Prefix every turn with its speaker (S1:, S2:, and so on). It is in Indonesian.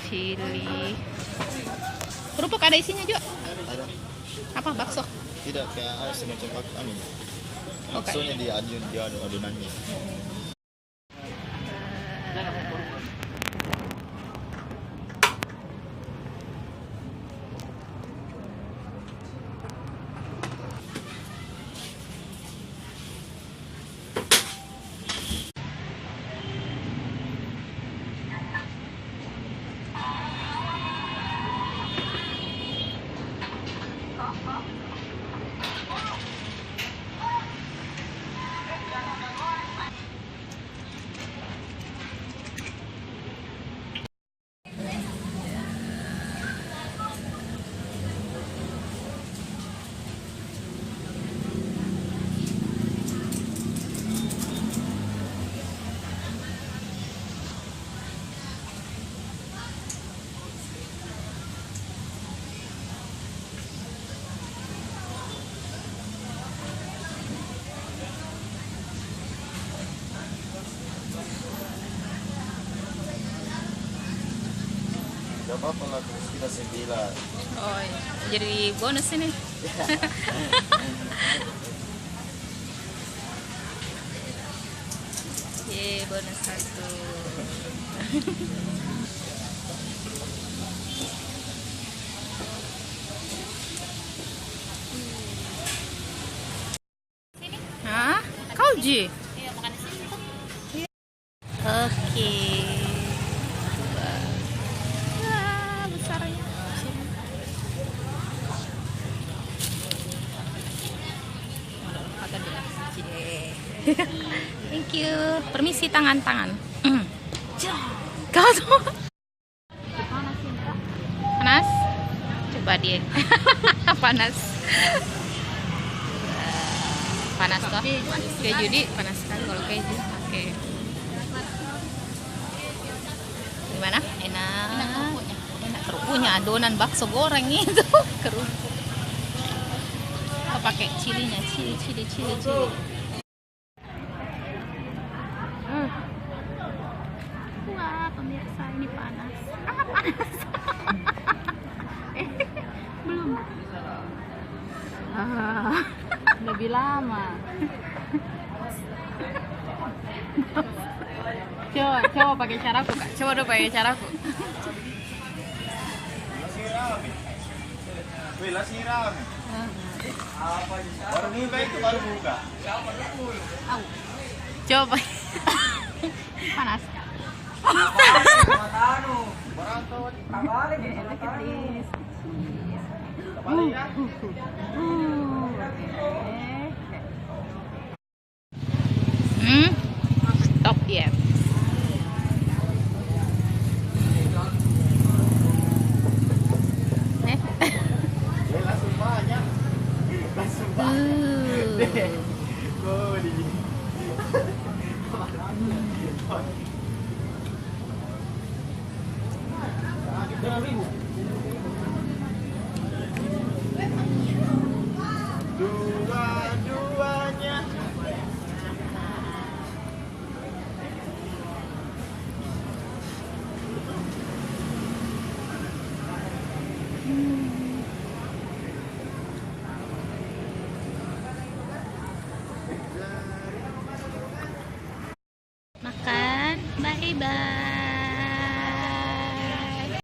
S1: cili. Kerupuk ada isinya juga?
S2: Ada.
S1: Apa, bakso?
S2: Tidak kayak semacam bakso.
S1: Oke.
S2: Baksonya di adonannya. Gak apa-apa lah, terus kita 9.
S1: Oh, iya. Jadi bonus ini. Ye, bonus 1. Hah? Kauji?
S3: Iya, makan di sini tuh.
S1: Oke. Wah, besarnya. Thank you. Permisi, tangan. Kau tuh panas? Coba dia. Panas. Panas toh? Keju di panas sekali kalau keju. Oke. Gimana? Enak. Enak kerupuknya, adonan bakso goreng itu kerupuk. Oh, pakai cilinya, cili. Wah, pemirsa ini panas. Panas. Belum.
S3: Lebih lama. Coba pakai caraku, Kak.
S1: Coba dong pakai caraku.
S2: Wih, siram. Baru buka itu, baru buka.
S1: Coba. Panas. Stop ya.
S2: Langsung banyak. Langsung banyak. Oh, di sini. Dua-duanya.
S1: Makan, bye-bye.